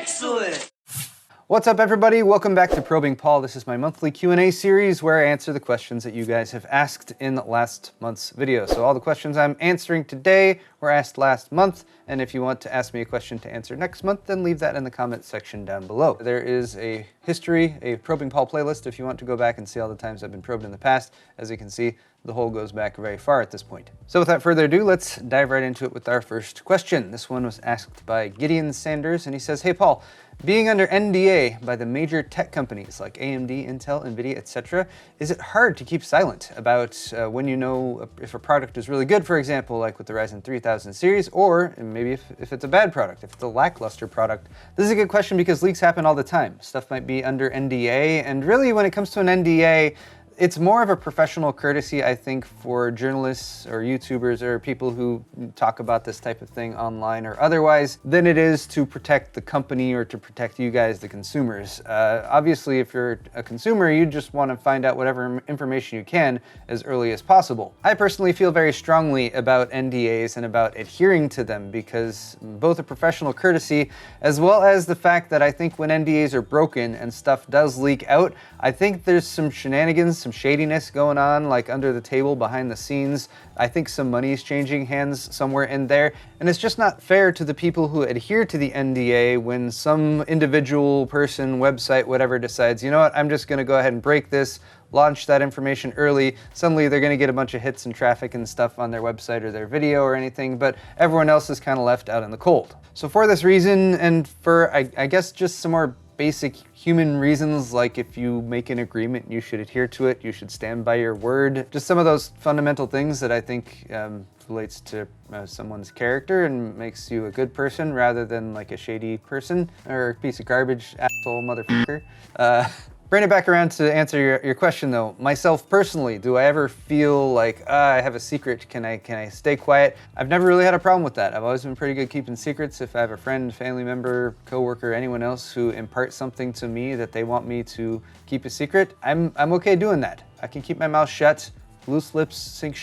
Excellent! What's up, everybody? Welcome back to Probing Paul. This is my monthly Q&A series where I answer the questions that you guys have asked in last month's video. So all the questions I'm answering today were asked last month, and if you want to ask me a question to answer next month, then leave that in the comment section down below. There is a history, a Probing Paul playlist if you want to go back and see all the times I've been probed in the past. As you can see, the hole goes back very far at this point. So without further ado, let's dive right into it with our first question. This one was asked by Gideon Sanders, and he says, "Hey Paul, being under NDA by the major tech companies like AMD, Intel, NVIDIA, etc., is it hard to keep silent about when you know if a product is really good, for example, like with the Ryzen 3000 series, or maybe if it's a bad product, if it's a lackluster product?" This is a good question because leaks happen all the time. Stuff might be under NDA, and really when it comes to an NDA, it's more of a professional courtesy, I think, for journalists or YouTubers or people who talk about this type of thing online or otherwise than it is to protect the company or to protect you guys, the consumers. Obviously, if you're a consumer, you just want to find out whatever information you can as early as possible. I personally feel very strongly about NDAs and about adhering to them because both a professional courtesy as well as the fact that I think when NDAs are broken and stuff does leak out, I think there's some shenanigans, some shadiness going on, like under the table, behind the scenes. I think some money is changing hands somewhere in there, and it's just not fair to the people who adhere to the NDA when some individual person, website, whatever decides, you know what, I'm just gonna go ahead and break this, launch that information early. Suddenly they're gonna get a bunch of hits and traffic and stuff on their website or their video or anything, but everyone else is kind of left out in the cold. So for this reason, and for, I guess, just some more basic human reasons, like if you make an agreement, you should adhere to it, you should stand by your word. Just some of those fundamental things that I think relates to someone's character and makes you a good person rather than like a shady person or a piece of garbage, asshole, motherfucker. Bring it back around to answer your question though. Myself personally, do I ever feel like I have a secret? Can I stay quiet? I've never really had a problem with that. I've always been pretty good keeping secrets. If I have a friend, family member, coworker, anyone else who imparts something to me that they want me to keep a secret, I'm okay doing that. I can keep my mouth shut. Loose lips sinks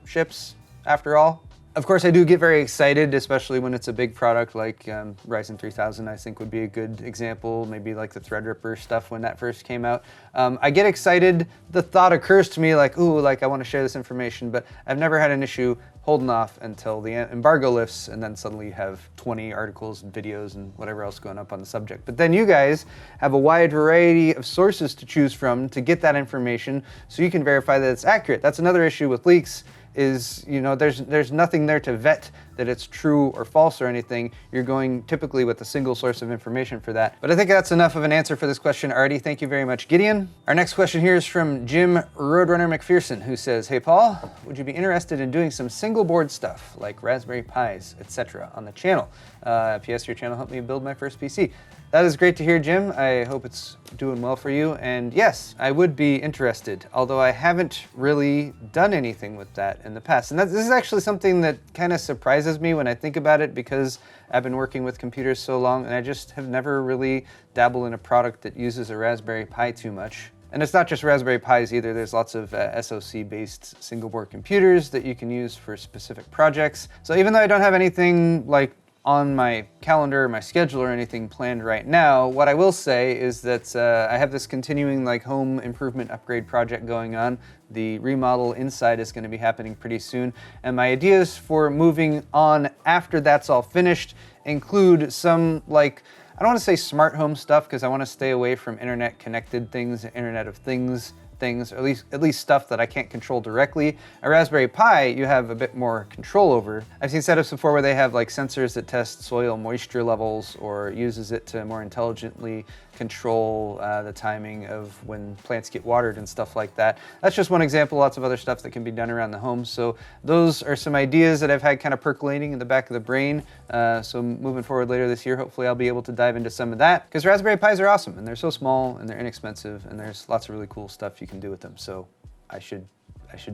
ships after all. Of course, I do get very excited, especially when it's a big product like Ryzen 3000, I think would be a good example, maybe like the Threadripper stuff when that first came out. I get excited, the thought occurs to me like, ooh, like I want to share this information, but I've never had an issue holding off until the embargo lifts, and then suddenly you have 20 articles and videos and whatever else going up on the subject. But then you guys have a wide variety of sources to choose from to get that information so you can verify that it's accurate. That's another issue with leaks. Is, you know, there's nothing there to vet that it's true or false or anything. You're going typically with a single source of information for that. But I think that's enough of an answer for this question already. Thank you very much, Gideon. Our next question here is from Jim Roadrunner McPherson, who says, "Hey Paul, would you be interested in doing some single board stuff like Raspberry Pis, etc. on the channel? P.S. Your channel helped me build my first PC." That is great to hear, Jim. I hope it's doing well for you. And yes, I would be interested, although I haven't really done anything with that in the past. And this is actually something that kind of surprises me when I think about it because I've been working with computers so long and I just have never really dabbled in a product that uses a Raspberry Pi too much. And it's not just Raspberry Pis either. There's lots of SoC-based single board computers that you can use for specific projects. So even though I don't have anything like on my calendar, my schedule, or anything planned right now, what I will say is that I have this continuing like home improvement upgrade project going on. The remodel inside is going to be happening pretty soon, and my ideas for moving on after that's all finished include some, like, I don't want to say smart home stuff because I want to stay away from internet connected things, Internet of Things, or at least stuff that I can't control directly. A Raspberry Pi, you have a bit more control over. I've seen setups before where they have like sensors that test soil moisture levels or uses it to more intelligently control the timing of when plants get watered and stuff like that. That's just one example, lots of other stuff that can be done around the home. So those are some ideas that I've had kind of percolating in the back of the brain. So moving forward later this year, hopefully I'll be able to dive into some of that because Raspberry Pis are awesome and they're so small and they're inexpensive and there's lots of really cool stuff you can do with them. So I should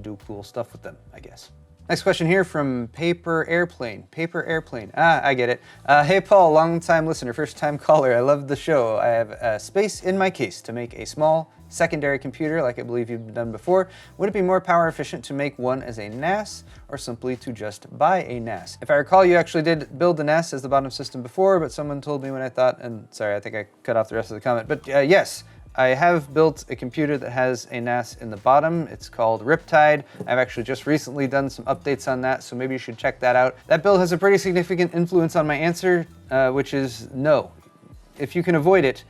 do cool stuff with them, I guess. Next question here from Paper Airplane. I get it. Hey Paul, long time listener, first time caller. I love the show. I have space in my case to make a small secondary computer like I believe you've done before, would it be more power efficient to make one as a NAS or simply to just buy a NAS? If I recall, you actually did build the NAS as the bottom system before, but someone told me when I thought, and sorry, I think I cut off the rest of the comment, but yes, I have built a computer that has a NAS in the bottom. It's called Riptide. I've actually just recently done some updates on that, so maybe you should check that out. That build has a pretty significant influence on my answer, which is no. If you can avoid it,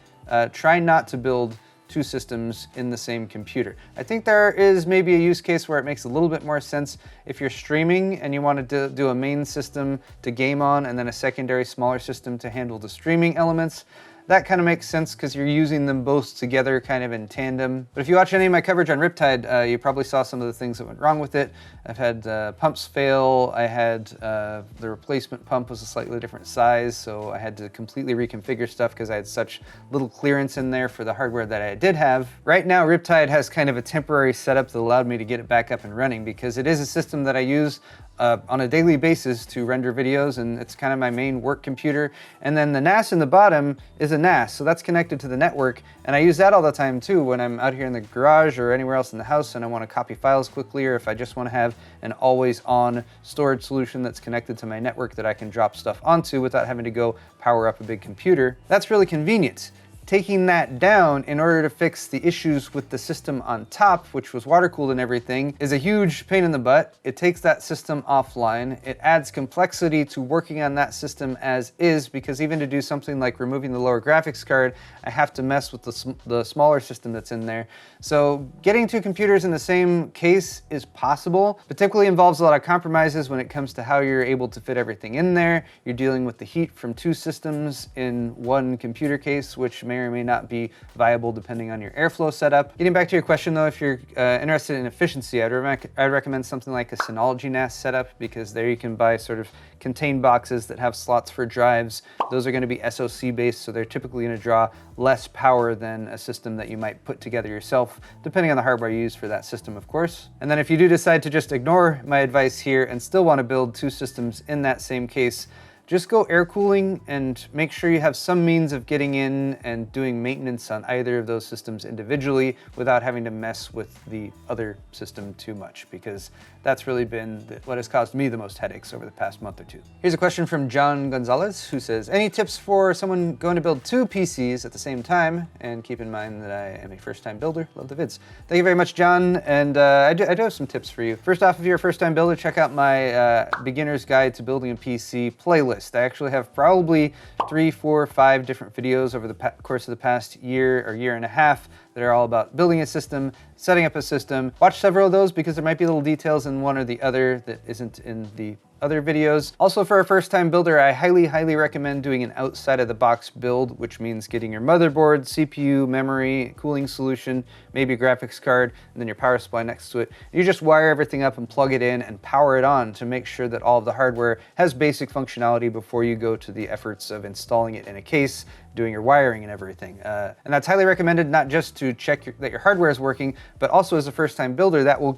try not to build two systems in the same computer. I think there is maybe a use case where it makes a little bit more sense if you're streaming and you want to do a main system to game on and then a secondary smaller system to handle the streaming elements. That kind of makes sense because you're using them both together kind of in tandem. But if you watch any of my coverage on Riptide, you probably saw some of the things that went wrong with it. I've had pumps fail. I had the replacement pump was a slightly different size, so I had to completely reconfigure stuff because I had such little clearance in there for the hardware that I did have. Right now, Riptide has kind of a temporary setup that allowed me to get it back up and running because it is a system that I use on a daily basis to render videos, and it's kind of my main work computer. And then the NAS in the bottom is a NAS, so that's connected to the network, and I use that all the time too when I'm out here in the garage or anywhere else in the house and I want to copy files quickly, or if I just want to have an always-on storage solution that's connected to my network that I can drop stuff onto without having to go power up a big computer. That's really convenient. Taking that down in order to fix the issues with the system on top, which was water cooled and everything, is a huge pain in the butt. It takes that system offline. It adds complexity to working on that system as is, because even to do something like removing the lower graphics card, I have to mess with the smaller system that's in there. So getting two computers in the same case is possible, but typically involves a lot of compromises when it comes to how you're able to fit everything in there. You're dealing with the heat from two systems in one computer case, which may or may not be viable depending on your airflow setup. Getting back to your question though, if you're interested in efficiency, I'd recommend something like a Synology NAS setup, because there you can buy sort of contained boxes that have slots for drives. Those are going to be SoC based, so they're typically going to draw less power than a system that you might put together yourself, depending on the hardware you use for that system, of course. And then if you do decide to just ignore my advice here and still want to build two systems in that same case, just go air cooling and make sure you have some means of getting in and doing maintenance on either of those systems individually without having to mess with the other system too much, because that's really been what has caused me the most headaches over the past month or two. Here's a question from John Gonzalez, who says, any tips for someone going to build two PCs at the same time? And keep in mind that I am a first-time builder. Love the vids. Thank you very much, John. And I do have some tips for you. First off, if you're a first-time builder, check out my Beginner's Guide to Building a PC playlist. I actually have probably 3, 4, 5 different videos over the course of the past year or year and a half that are all about building a system, setting up a system. Watch several of those because there might be little details in one or the other that isn't in the other videos. Also, for a first-time builder, I highly recommend doing an outside-of-the-box build, which means getting your motherboard, CPU, memory, cooling solution, maybe a graphics card, and then your power supply next to it. You just wire everything up and plug it in and power it on to make sure that all of the hardware has basic functionality before you go to the efforts of installing it in a case, doing your wiring and everything. And that's highly recommended, not just to check that your hardware is working, but also as a first-time builder, that will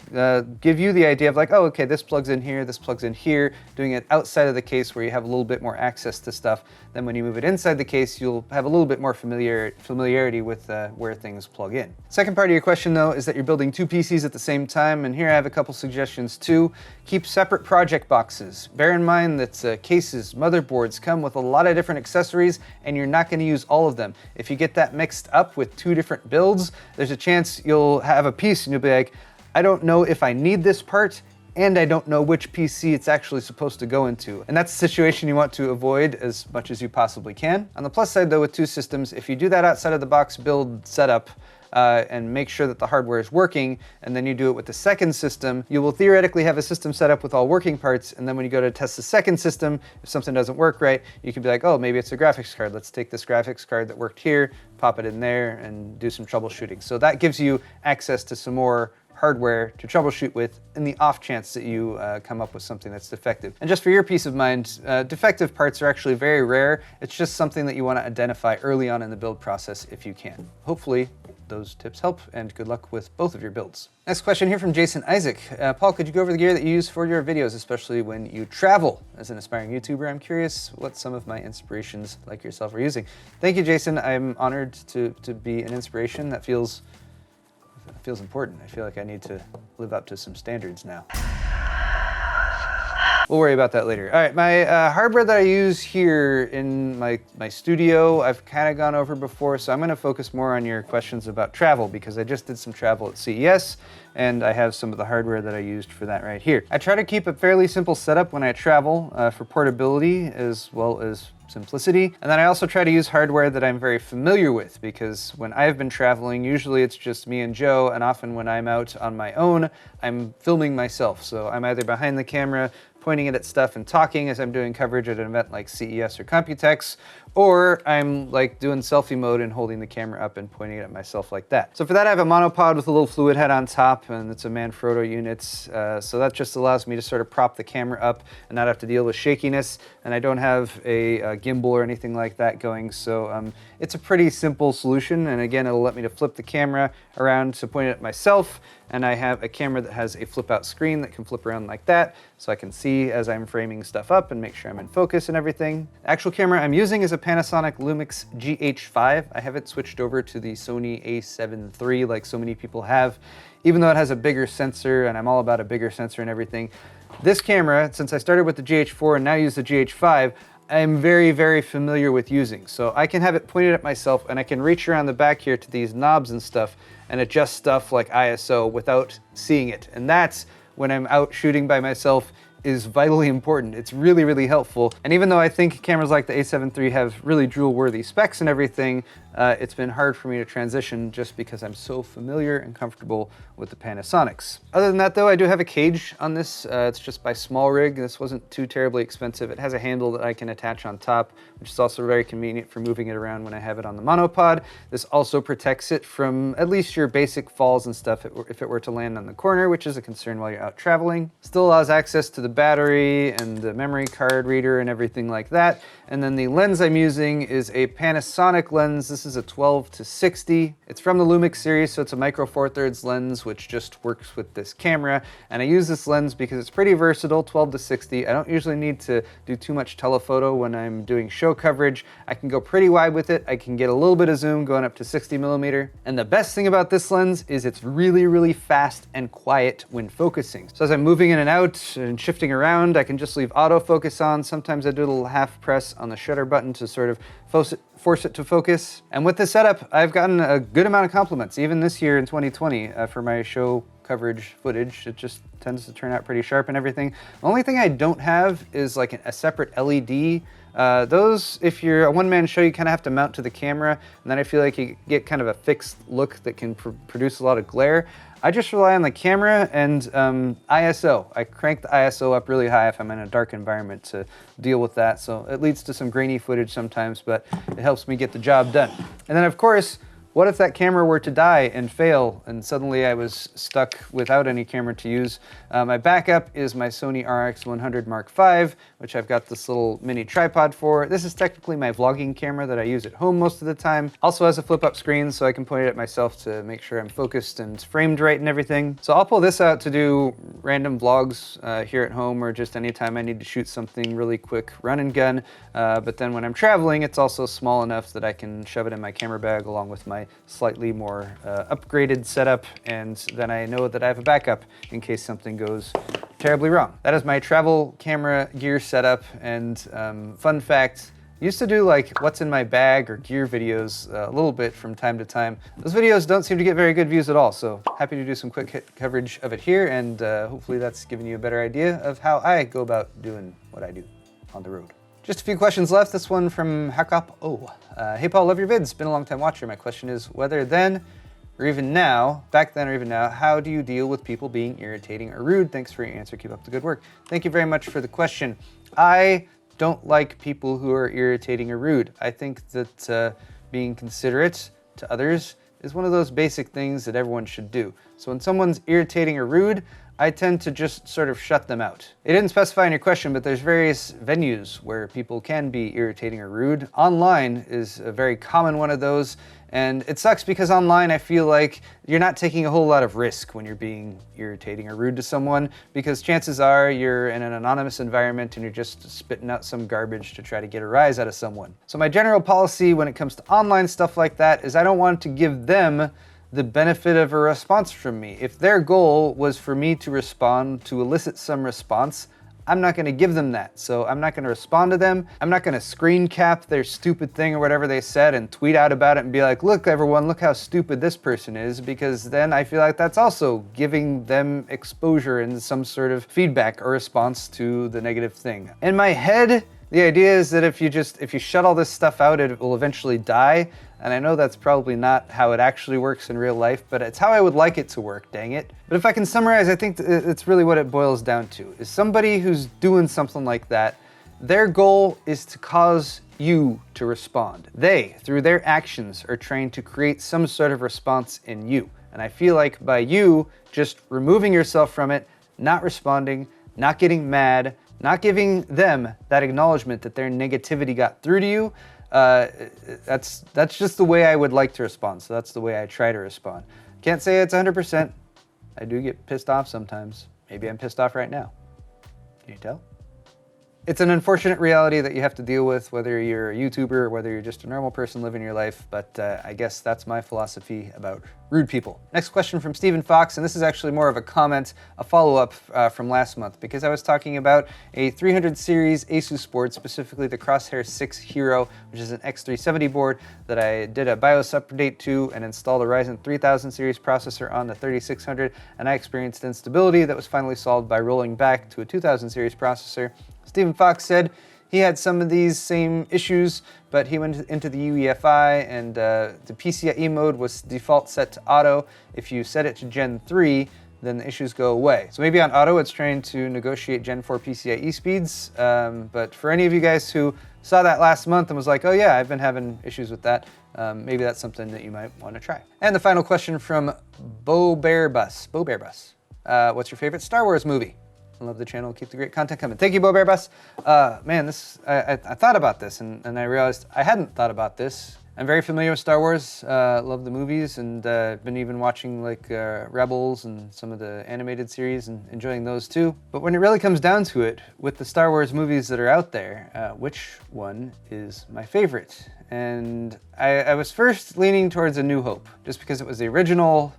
give you the idea of like, oh, okay, this plugs in here, this plugs in here. Doing it outside of the case where you have a little bit more access to stuff. Then when you move it inside the case, you'll have a little bit more familiarity with where things plug in. Second part of your question though is that you're building two PCs at the same time, and here I have a couple suggestions too. Keep separate project boxes. Bear in mind that cases, motherboards come with a lot of different accessories, and you're not going to use all of them. If you get that mixed up with two different builds, there's a chance you'll have a piece and you'll be like, I don't know if I need this part, and I don't know which PC it's actually supposed to go into. And that's a situation you want to avoid as much as you possibly can. On the plus side though, with two systems, if you do that outside of the box build setup, and make sure that the hardware is working, and then you do it with the second system, you will theoretically have a system set up with all working parts, and then when you go to test the second system, if something doesn't work right, you can be like, oh, maybe it's a graphics card. Let's take this graphics card that worked here, pop it in there, and do some troubleshooting. So that gives you access to some more hardware to troubleshoot with in the off chance that you come up with something that's defective. And just for your peace of mind, defective parts are actually very rare. It's just something that you want to identify early on in the build process if you can. Hopefully those tips help, and good luck with both of your builds. Next question here from Jason Isaac. Paul, could you go over the gear that you use for your videos, especially when you travel? As an aspiring YouTuber, I'm curious what some of my inspirations like yourself are using. Thank you, Jason. I'm honored to be an inspiration. That feels It feels important. I feel like I need to live up to some standards now. We'll worry about that later. All right, my hardware that I use here in my studio, I've kind of gone over before, so I'm gonna focus more on your questions about travel because I just did some travel at CES and I have some of the hardware that I used for that right here. I try to keep a fairly simple setup when I travel for portability as well as simplicity. And then I also try to use hardware that I'm very familiar with because when I've been traveling, usually it's just me and Joe, and often when I'm out on my own, I'm filming myself. So I'm either behind the camera, pointing it at stuff and talking as I'm doing coverage at an event like CES or Computex, or I'm like doing selfie mode and holding the camera up and pointing it at myself like that. So for that I have a monopod with a little fluid head on top, and it's a Manfrotto unit. So that just allows me to sort of prop the camera up and not have to deal with shakiness. And I don't have a gimbal or anything like that going. So it's a pretty simple solution. And again, it'll let me to flip the camera around to point it at myself. And I have a camera that has a flip out screen that can flip around like that, so I can see as I'm framing stuff up and make sure I'm in focus and everything. The actual camera I'm using is a Panasonic Lumix GH5. I haven't switched over to the Sony a7 III like so many people have, even though it has a bigger sensor, and I'm all about a bigger sensor and everything. This camera, since I started with the GH4 and now use the GH5, I'm very, very familiar with using. So I can have it pointed at myself and I can reach around the back here to these knobs and stuff and adjust stuff like ISO without seeing it. And that's when I'm out shooting by myself is vitally important. It's really, really helpful. And even though I think cameras like the a7 III have really drool-worthy specs and everything, it's been hard for me to transition just because I'm so familiar and comfortable with the Panasonics. Other than that though, I do have a cage on this. It's just by Small Rig. This wasn't too terribly expensive. It has a handle that I can attach on top, which is also very convenient for moving it around when I have it on the monopod. This also protects it from at least your basic falls and stuff if it were to land on the corner, which is a concern while you're out traveling. Still allows access to the battery and the memory card reader and everything like that. And then the lens I'm using is a Panasonic lens. This is a 12-60. It's from the Lumix series, so it's a micro four thirds lens, which just works with this camera. And I use this lens because it's pretty versatile, 12-60. I don't usually need to do too much telephoto when I'm doing show coverage. I can go pretty wide with it. I can get a little bit of zoom going up to 60mm. And the best thing about this lens is it's really, really fast and quiet when focusing. So as I'm moving in and out and shifting around, I can just leave autofocus on. Sometimes I do a little half press on the shutter button to sort of force it to focus. And with this setup, I've gotten a good amount of compliments, even this year in 2020 for my show coverage footage. It just tends to turn out pretty sharp and everything. The only thing I don't have is like a separate LED. Those, if you're a one-man show, you kind of have to mount to the camera, and then I feel like you get kind of a fixed look that can produce a lot of glare. I just rely on the camera and ISO. I crank the ISO up really high if I'm in a dark environment to deal with that. So it leads to some grainy footage sometimes, but it helps me get the job done. And then of course, what if that camera were to die and fail and suddenly I was stuck without any camera to use? My backup is my Sony RX100 Mark V, which I've got this little mini tripod for. This is technically my vlogging camera that I use at home most of the time. Also has a flip up screen so I can point it at myself to make sure I'm focused and framed right and everything. So I'll pull this out to do random vlogs here at home or just anytime I need to shoot something really quick run and gun. But then when I'm traveling, it's also small enough that I can shove it in my camera bag along with my slightly more upgraded setup, and then I know that I have a backup in case something goes terribly wrong. That is my travel camera gear setup, and fun fact, I used to do like what's in my bag or gear videos a little bit from time to time. Those videos don't seem to get very good views at all, so happy to do some quick hit coverage of it here, and hopefully that's given you a better idea of how I go about doing what I do on the road. Just a few questions left. This one from Hakop. Hey Paul, love your vids. Been a long time watcher. My question is whether then or even now, back then or even now, how do you deal with people being irritating or rude? Thanks for your answer. Keep up the good work. Thank you very much for the question. I don't like people who are irritating or rude. I think that being considerate to others is one of those basic things that everyone should do. So when someone's irritating or rude, I tend to just sort of shut them out. It didn't specify in your question, but there's various venues where people can be irritating or rude. Online is a very common one of those, and it sucks because online I feel like you're not taking a whole lot of risk when you're being irritating or rude to someone, because chances are you're in an anonymous environment and you're just spitting out some garbage to try to get a rise out of someone. So my general policy when it comes to online stuff like that is I don't want to give them the benefit of a response from me. If their goal was for me to respond, to elicit some response, I'm not gonna give them that. So I'm not gonna respond to them. I'm not gonna screen cap their stupid thing or whatever they said and tweet out about it and be like, look everyone, look how stupid this person is, because then I feel like that's also giving them exposure and some sort of feedback or response to the negative thing. In my head, the idea is that if you shut all this stuff out, it will eventually die. And I know that's probably not how it actually works in real life, but it's how I would like it to work, dang it. But if I can summarize, I think it's really what it boils down to, is somebody who's doing something like that, their goal is to cause you to respond. They, through their actions, are trying to create some sort of response in you. And I feel like by you just removing yourself from it, not responding, not getting mad, not giving them that acknowledgement that their negativity got through to you, that's just the way I would like to respond. So that's the way I try to respond. Can't say it's 100%. I do get pissed off sometimes. Maybe I'm pissed off right now. Can you tell? It's an unfortunate reality that you have to deal with, whether you're a YouTuber or whether you're just a normal person living your life, but I guess that's my philosophy about rude people. Next question from Stephen Fox, and this is actually more of a comment, a follow-up from last month, because I was talking about a 300 series Asus board, specifically the Crosshair 6 Hero, which is an X370 board that I did a BIOS update to and installed a Ryzen 3000 series processor on the 3600, and I experienced instability that was finally solved by rolling back to a 2000 series processor. Stephen Fox said he had some of these same issues, but he went into the UEFI and the PCIe mode was default set to auto. If you set it to Gen 3, then the issues go away. So maybe on auto, it's trying to negotiate Gen 4 PCIe speeds, but for any of you guys who saw that last month and was like, oh yeah, I've been having issues with that, maybe that's something that you might want to try. And the final question from Bo Bear Bus. What's your favorite Star Wars movie? I love the channel. Keep the great content coming. Thank you, Bo Bear Bus. Man, I thought about this and I realized I hadn't thought about this. I'm very familiar with Star Wars, love the movies, and been even watching like Rebels and some of the animated series and enjoying those too. But when it really comes down to it, with the Star Wars movies that are out there, which one is my favorite? And I was first leaning towards A New Hope, just because it was the original.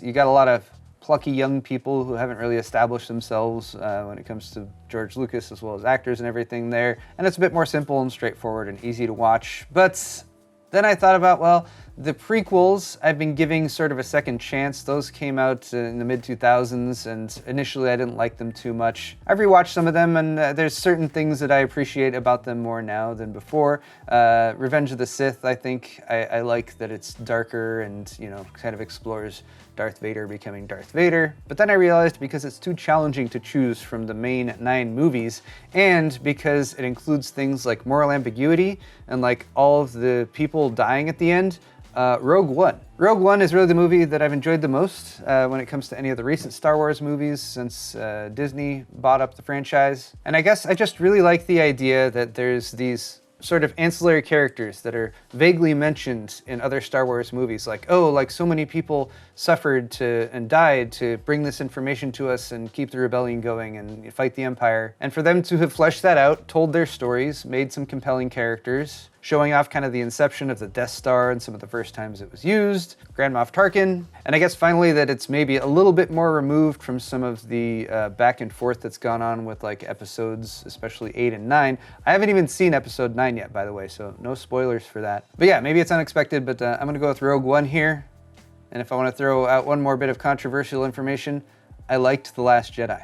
You got a lot of plucky young people who haven't really established themselves when it comes to George Lucas, as well as actors and everything there. And it's a bit more simple and straightforward and easy to watch. But then I thought about, well, the prequels I've been giving sort of a second chance. Those came out in the mid-2000s, and initially I didn't like them too much. I've rewatched some of them, and there's certain things that I appreciate about them more now than before. Revenge of the Sith, I think I like that it's darker and, you know, kind of explores Darth Vader becoming Darth Vader. But then I realized because it's too challenging to choose from the main 9 movies, and because it includes things like moral ambiguity and like all of the people dying at the end, Rogue One. Rogue One is really the movie that I've enjoyed the most when it comes to any of the recent Star Wars movies since Disney bought up the franchise. And I guess I just really like the idea that there's these sort of ancillary characters that are vaguely mentioned in other Star Wars movies, like, oh, like so many people suffered and died to bring this information to us and keep the rebellion going and fight the Empire. And for them to have fleshed that out, told their stories, made some compelling characters, showing off kind of the inception of the Death Star and some of the first times it was used, Grand Moff Tarkin, and I guess finally that it's maybe a little bit more removed from some of the back and forth that's gone on with like episodes, especially 8 and 9. I haven't even seen episode 9 yet, by the way, so no spoilers for that. But yeah, maybe it's unexpected, but I'm gonna go with Rogue One here. And if I want to throw out one more bit of controversial information, I liked The Last Jedi.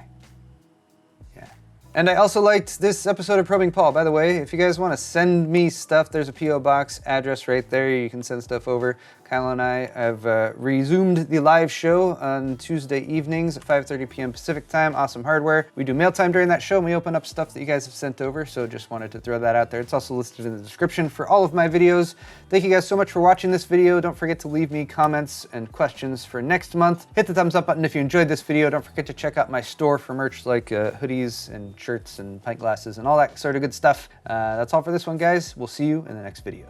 Yeah. And I also liked this episode of Probing Paul. By the way, if you guys want to send me stuff, there's a P.O. box address right there. You can send stuff over. Kyle and I have resumed the live show on Tuesday evenings at 5:30 p.m. Pacific time. Awesome Hardware. We do mail time during that show, and we open up stuff that you guys have sent over, so just wanted to throw that out there. It's also listed in the description for all of my videos. Thank you guys so much for watching this video. Don't forget to leave me comments and questions for next month. Hit the thumbs up button if you enjoyed this video. Don't forget to check out my store for merch like hoodies and shirts and pint glasses and all that sort of good stuff. That's all for this one, guys. We'll see you in the next video.